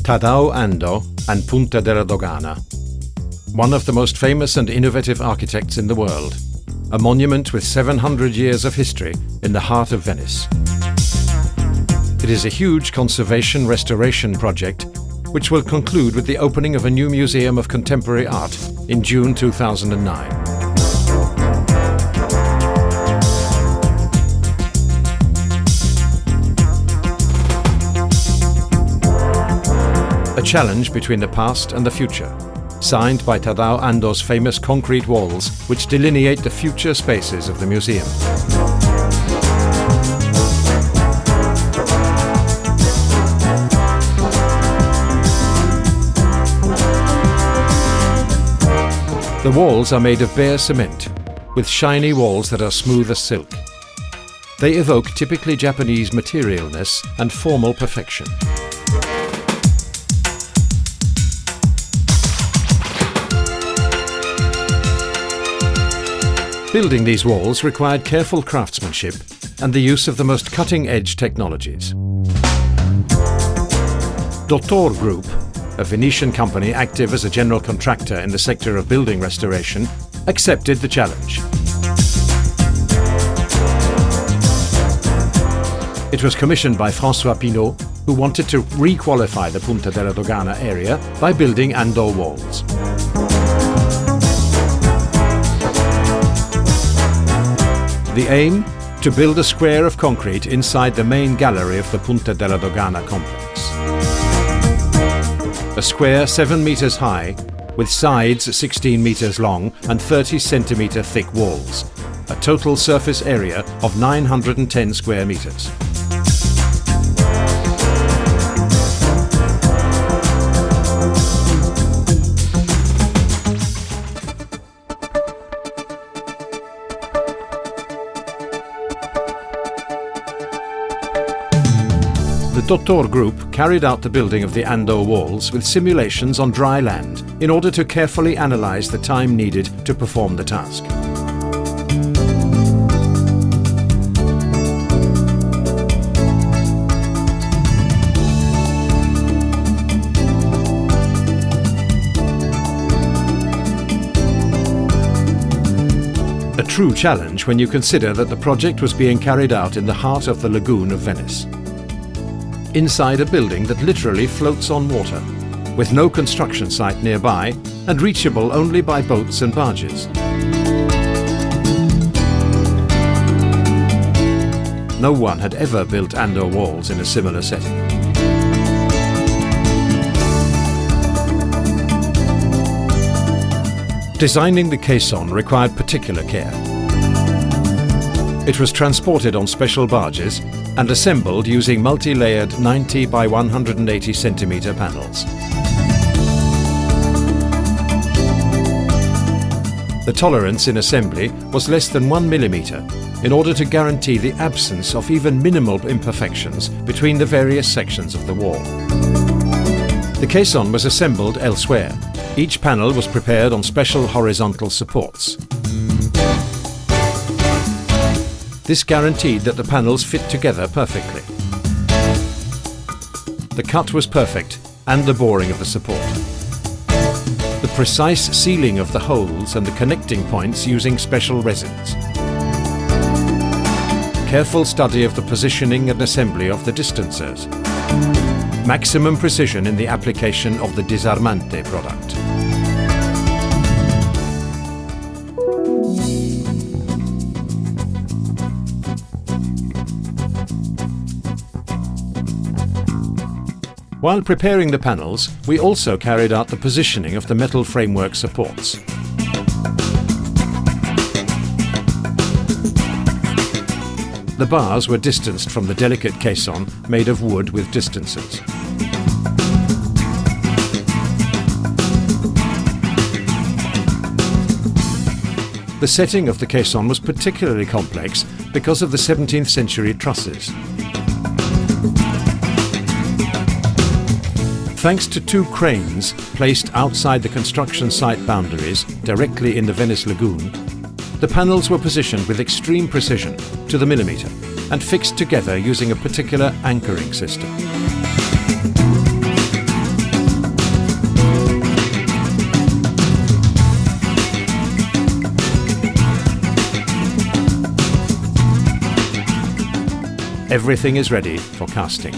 Tadao Ando and Punta della Dogana, one of the most famous and innovative architects in the world, a monument with 700 years of history in the heart of Venice. It is a huge conservation restoration project which will conclude with the opening of a new museum of contemporary art in June 2009. A challenge between the past and the future, signed by Tadao Ando's famous concrete walls which delineate the future spaces of the museum. The walls are made of bare cement, with shiny walls that are smooth as silk. They evoke typically Japanese materialness and formal perfection. Building these walls required careful craftsmanship and the use of the most cutting-edge technologies. Dottor Group, a Venetian company active as a general contractor in the sector of building restoration, accepted the challenge. It was commissioned by François Pinault, who wanted to re-qualify the Punta della Dogana area by building AndoWalls. The aim? To build a square of concrete inside the main gallery of the Punta della Dogana complex. A square 7 meters high, with sides 16 meters long and 30 centimeter thick walls. A total surface area of 910 square meters. The Dottor Group carried out the building of the AndoWalls with simulations on dry land in order to carefully analyze the time needed to perform the task. A true challenge when you consider that the project was being carried out in the heart of the lagoon of Venice. Inside a building that literally floats on water, with no construction site nearby and reachable only by boats and barges. No one had ever built AndoWalls in a similar setting. Designing the caisson required particular care. It was transported on special barges and assembled using multi-layered 90 by 180 centimeter panels. The tolerance in assembly was less than 1 millimeter in order to guarantee the absence of even minimal imperfections between the various sections of the wall. The caisson was assembled elsewhere. Each panel was prepared on special horizontal supports. This guaranteed that the panels fit together perfectly. The cut was perfect, and the boring of the support. The precise sealing of the holes and the connecting points using special resins. Careful study of the positioning and assembly of the distancers. Maximum precision in the application of the disarmante product. While preparing the panels, we also carried out the positioning of the metal framework supports. The bars were distanced from the delicate caisson made of wood with distancers. The setting of the caisson was particularly complex because of the 17th century trusses. Thanks to 2 cranes placed outside the construction site boundaries, directly in the Venice lagoon, the panels were positioned with extreme precision, to the millimeter, and fixed together using a particular anchoring system. everything is ready for casting.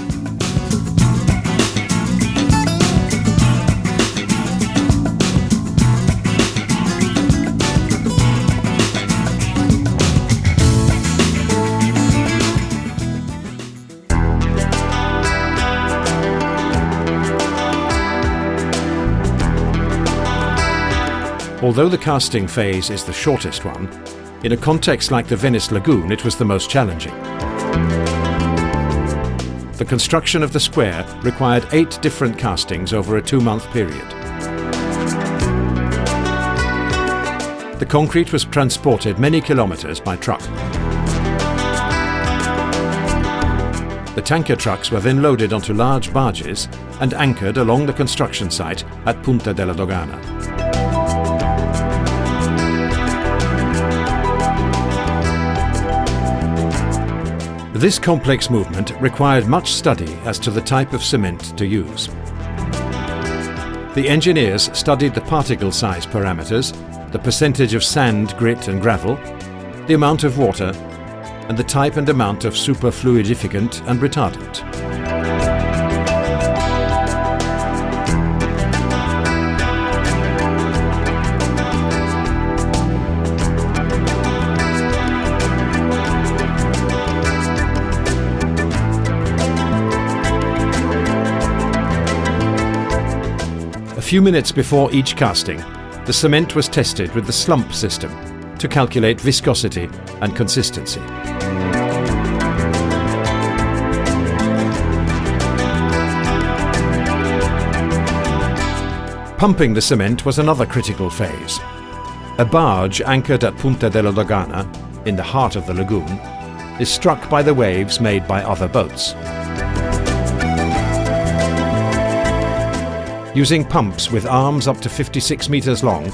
Although the casting phase is the shortest one, in a context like the Venice Lagoon it was the most challenging. The construction of the square required 8 different castings over a 2-month period. The concrete was transported many kilometers by truck. The tanker trucks were then loaded onto large barges and anchored along the construction site at Punta della Dogana. This complex movement required much study as to the type of cement to use. The engineers studied the particle size parameters, the percentage of sand, grit and gravel, the amount of water, and the type and amount of superfluidificant and retardant. A few minutes before each casting, the cement was tested with the slump system to calculate viscosity and consistency. Pumping the cement was another critical phase. A barge anchored at Punta della Dogana, in the heart of the lagoon, is struck by the waves made by other boats. Using pumps with arms up to 56 meters long,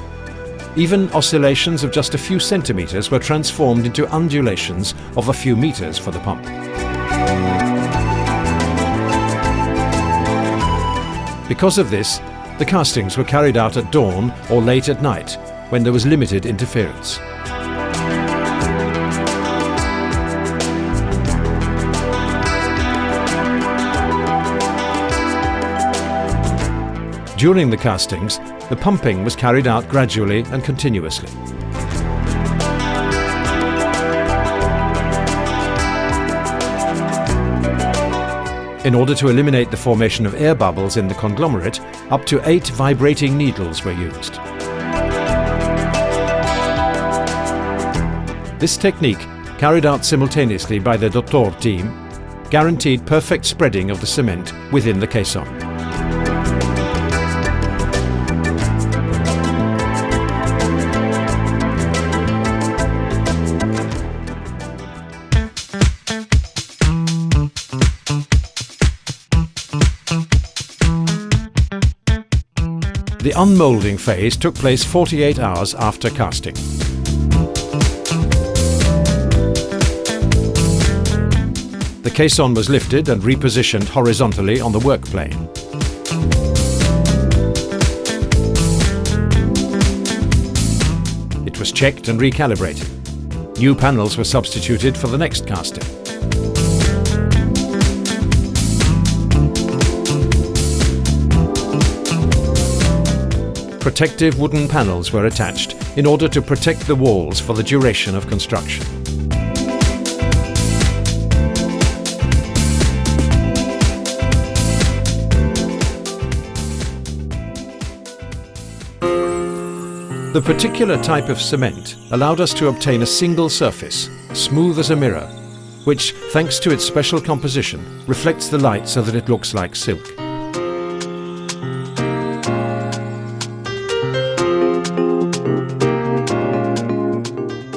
even oscillations of just a few centimeters were transformed into undulations of a few meters for the pump. Because of this, the castings were carried out at dawn or late at night, when there was limited interference. During the castings, the pumping was carried out gradually and continuously. In order to eliminate the formation of air bubbles in the conglomerate, up to 8 vibrating needles were used. This technique, carried out simultaneously by the Dottor team, guaranteed perfect spreading of the cement within the caisson. The unmoulding phase took place 48 hours after casting. The caisson was lifted and repositioned horizontally on the work plane. It was checked and recalibrated. New panels were substituted for the next casting. Protective wooden panels were attached in order to protect the walls for the duration of construction. The particular type of cement allowed us to obtain a single surface, smooth as a mirror, which, thanks to its special composition, reflects the light so that it looks like silk.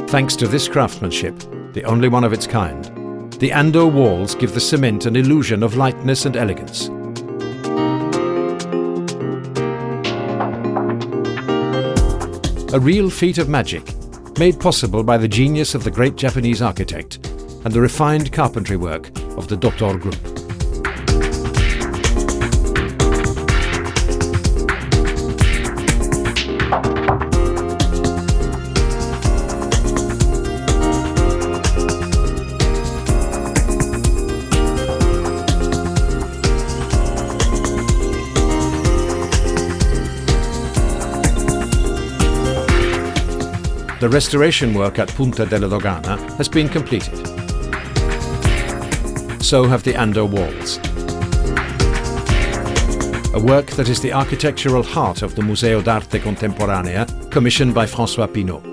Thanks to this craftsmanship, the only one of its kind, the AndoWalls give the cement an illusion of lightness and elegance. A real feat of magic, made possible by the genius of the great Japanese architect and the refined carpentry work of the Dottor Group. The restoration work at Punta della Dogana has been completed. So have the AndoWalls. A work that is the architectural heart of the Museo d'Arte Contemporanea, commissioned by François Pinault.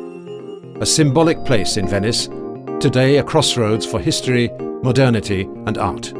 A symbolic place in Venice, today a crossroads for history, modernity and art.